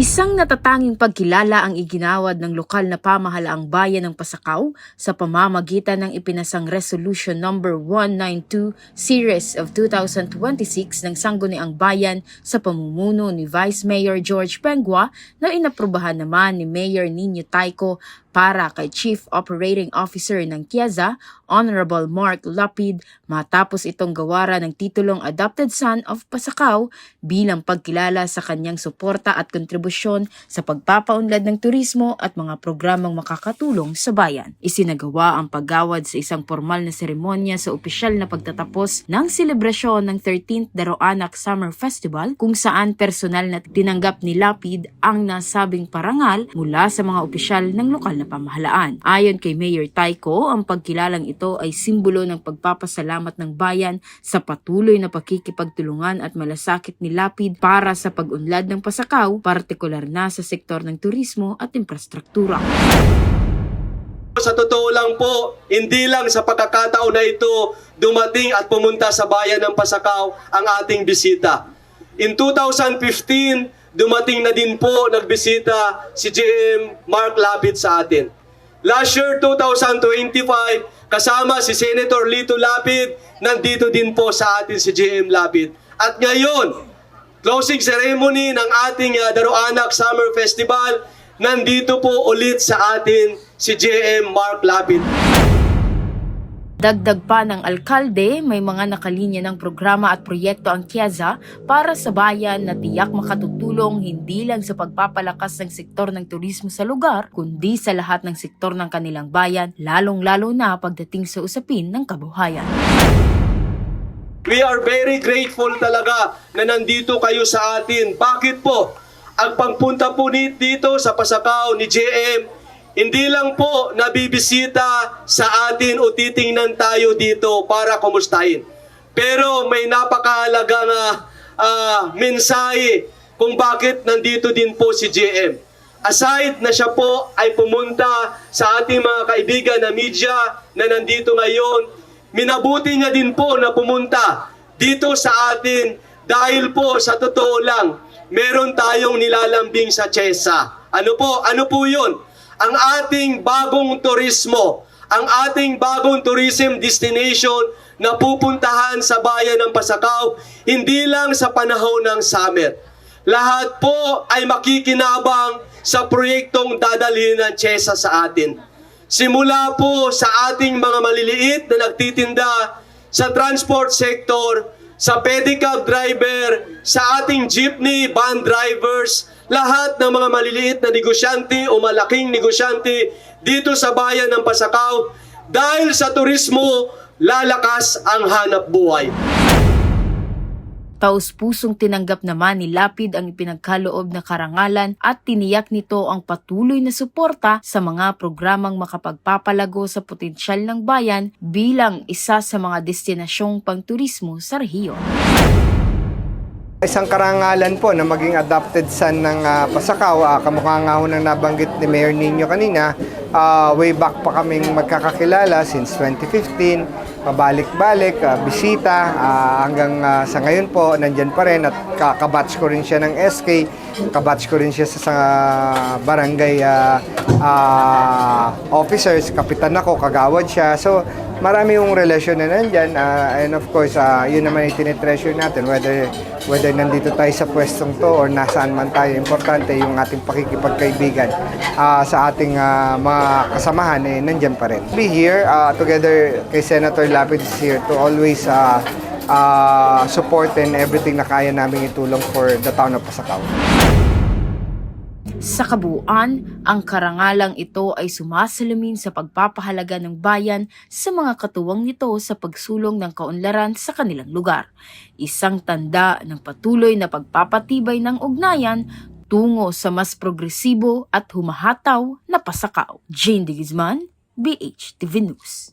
Isang natatanging pagkilala ang iginawad ng lokal na pamahalaang bayan ng Pasakaw sa pamamagitan ng ipinasang Resolution No. 192 Series of 2026 ng Sangguniang Bayan sa pamumuno ni Vice Mayor George Pengua na inaprubahan naman ni Mayor Nino Tayco para kay Chief Operating Officer ng Kiaza, Honorable Mark Lapid, matapos itong gawaran ng titulong Adopted Son of Pasakaw bilang pagkilala sa kanyang suporta at kontribusyon sa pagpapaunlad ng turismo at mga programang makakatulong sa bayan. Isinagawa ang paggawad sa isang formal na seremonya sa opisyal na pagtatapos ng selebrasyon ng 13th Daroanak Summer Festival kung saan personal na tinanggap ni Lapid ang nasabing parangal mula sa mga opisyal ng lokal na pamahalaan. Ayon kay Mayor Tayco, ang pagkilalang ito ay simbolo ng pagpapasalamat ng bayan sa patuloy na pakikipagtulungan at malasakit ni Lapid para sa pag-unlad ng Pasakaw, partikular na sa sektor ng turismo at infrastruktura. Sa totoo lang po, hindi lang sa pagkakataon na ito dumating at pumunta sa bayan ng Pasakaw ang ating bisita. In 2015, dumating na din po nagbisita si GM Mark Lapid sa atin. Last year, 2025, kasama si Senator Lito Lapid, nandito din po sa atin si GM Lapid. At ngayon, closing ceremony ng ating Daroanak Summer Festival, nandito po ulit sa atin si GM Mark Lapid. Dagdag pa ng alkalde, may mga nakalinya ng programa at proyekto ang Kiaza para sa bayan na tiyak makatutulong hindi lang sa pagpapalakas ng sektor ng turismo sa lugar, kundi sa lahat ng sektor ng kanilang bayan, lalong-lalo na pagdating sa usapin ng kabuhayan. We are very grateful talaga na nandito kayo sa atin. Bakit po? Ang pagpunta po dito sa Pasakaw ni JM, hindi lang po nabibisita sa atin o titingnan tayo dito para kumustahin. Pero may napakahalagang mensahe kung bakit nandito din po si JM. Aside na siya po ay pumunta sa ating mga kaibigan na media na nandito ngayon, minabuti niya din po na pumunta dito sa atin dahil po sa totoo lang, meron tayong nilalambing sa Chesa. Ano po yun? Ang ating bagong turismo, ang ating bagong tourism destination na pupuntahan sa bayan ng Pasakaw, hindi lang sa panahon ng summer. Lahat po ay makikinabang sa proyektong dadalhin ng Chesa sa atin. Simula po sa ating mga maliliit na nagtitinda sa transport sector, sa pedicab driver, sa ating jeepney, van drivers, lahat ng mga maliliit na negosyante o malaking negosyante dito sa bayan ng Pasakaw, dahil sa turismo, lalakas ang hanap buhay. Taos-pusong tinanggap naman ni Lapid ang ipinagkaloob na karangalan at tiniyak nito ang patuloy na suporta sa mga programang makapagpapalago sa potensyal ng bayan bilang isa sa mga destinasyong pangturismo sa rehiyon. Isang karangalan po na maging adopted son ng Pasakaw, kamukha nga ho nang nabanggit ni Mayor Nino kanina, way back pa kaming magkakakilala since 2015, pabalik-balik, bisita, hanggang sa ngayon po, nandyan pa rin at kabatch ko rin siya ng SK, kabatch ko rin siya sa barangay officers, kapitan ako, kagawad siya. So, marami yung relasyon na nandyan, and of course, yun naman yung tinitreasure natin, whether nandito tayo sa pwestong to or nasaan man tayo, importante yung ating pakikipagkaibigan sa ating mga kasamahan, nandyan pa rin. Be here, together kay Senator Lapid is here to always support and everything na kaya namin itulong for the town of Pasakaw. Sa kabuuan, ang karangalang ito ay sumasalamin sa pagpapahalaga ng bayan sa mga katuwang nito sa pagsulong ng kaunlaran sa kanilang lugar. Isang tanda ng patuloy na pagpapatibay ng ugnayan tungo sa mas progresibo at humahataw na Pasakaw. Jane de Guzman, BHTV News.